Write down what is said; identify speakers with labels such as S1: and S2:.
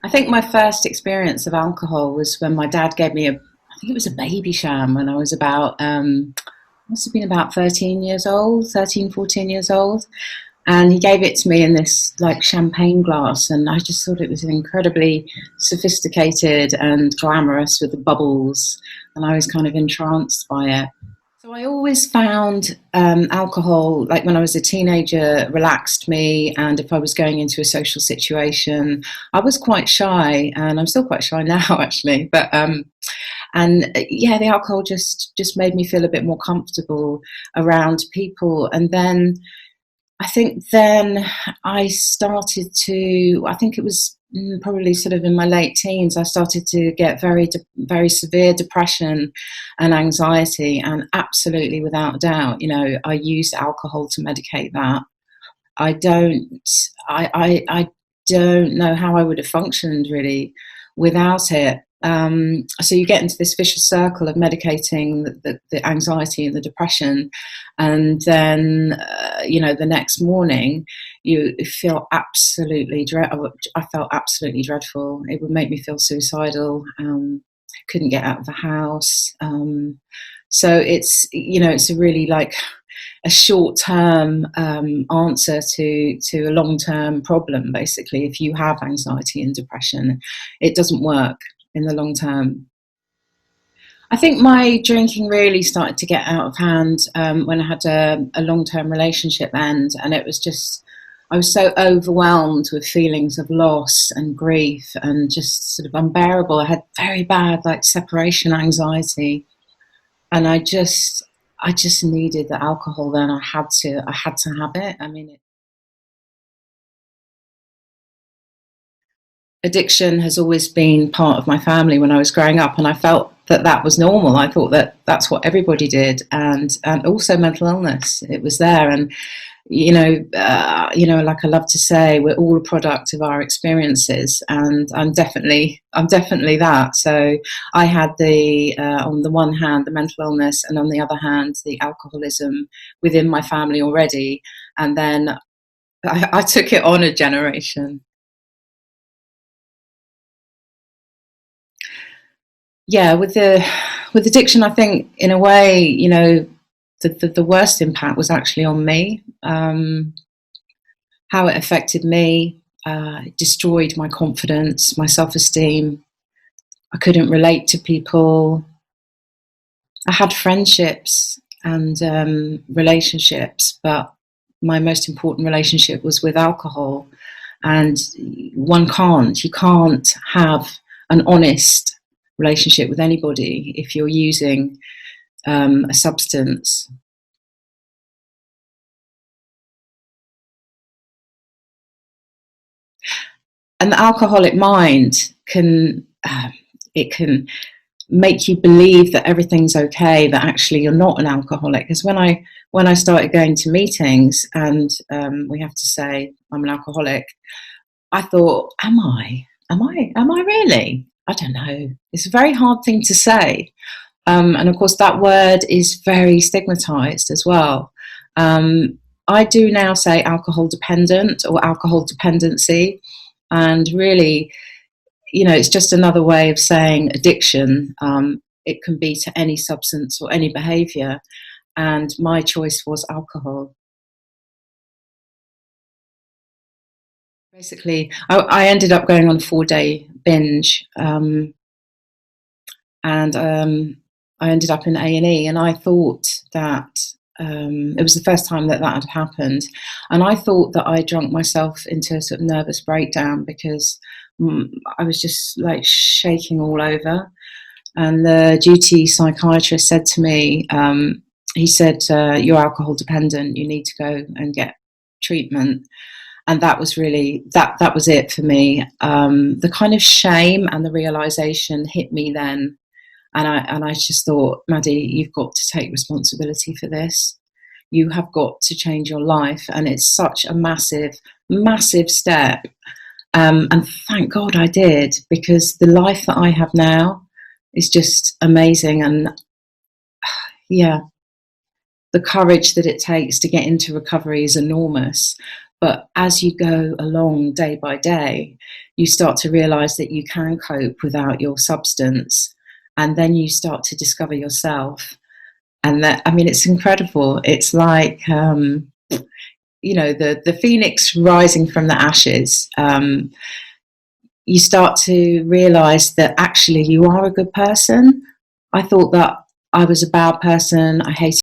S1: I think my first experience of alcohol was when my dad gave me I think it was a baby sham when I was about, must have been about 13 years old, 13, 14 years old. And he gave it to me in this like champagne glass. And I just thought it was incredibly sophisticated and glamorous with the bubbles. And I was kind of entranced by it. So I always found alcohol, like when I was a teenager, relaxed me. And if I was going into a social situation, I was quite shy, and I'm still quite shy now, actually. But yeah, the alcohol just made me feel a bit more comfortable around people. And then I think then I started to. I think it was probably sort of in my late teens. I started to get very severe depression and anxiety, and absolutely without doubt, I used alcohol to medicate that. I don't. I don't know how I would have functioned really without it. So you get into this vicious circle of medicating the anxiety and the depression, and then the next morning you feel absolutely I felt absolutely dreadful. It would make me feel suicidal. Couldn't get out of the house. So it's a really like a short-term answer to a long-term problem. Basically, if you have anxiety and depression, it doesn't work in the long term. I think my drinking really started to get out of hand when I had a long-term relationship end, and it was just I was so overwhelmed with feelings of loss and grief and just sort of unbearable. I had very bad like separation anxiety, and I just needed the alcohol. Then I had to have it. I mean, addiction has always been part of my family when I was growing up, and I felt that that was normal. I thought that that's what everybody did, and also mental illness. It was there, and like I love to say, we're all a product of our experiences, and I'm definitely that. So I had the on the one hand the mental illness, and on the other hand the alcoholism within my family already, and then I took it on a generation. Yeah, with addiction, I think in a way, the worst impact was actually on me. How it affected me, it destroyed my confidence, my self-esteem. I couldn't relate to people. I had friendships and relationships, but my most important relationship was with alcohol. And you can't have an honest relationship with anybody if you're using a substance. And the alcoholic mind can make you believe that everything's okay, that actually you're not an alcoholic. Because when I started going to meetings and we have to say I'm an alcoholic, I thought, am I really? I don't know. It's a very hard thing to say. And of course, that word is very stigmatized as well. I do now say alcohol dependent or alcohol dependency. And really, it's just another way of saying addiction. It can be to any substance or any behavior. And my choice was alcohol. Basically, I ended up going on a 4-day binge, and I ended up in A&E, and I thought that it was the first time that that had happened, and I thought that I drunk myself into a sort of nervous breakdown because I was just like shaking all over. And the duty psychiatrist said to me, he said, "You're alcohol dependent. You need to go and get treatment." And that was really that was it for me. The kind of shame and the realization hit me then, and I just thought, Maddie, you've got to take responsibility for this. You have got to change your life, and it's such a massive, massive step. And thank God I did, because the life that I have now is just amazing. And yeah, the courage that it takes to get into recovery is enormous. But as you go along day by day, you start to realize that you can cope without your substance. And then you start to discover yourself. And that, I mean, it's incredible. It's like, the phoenix rising from the ashes. You start to realize that actually you are a good person. I thought that I was a bad person. I hated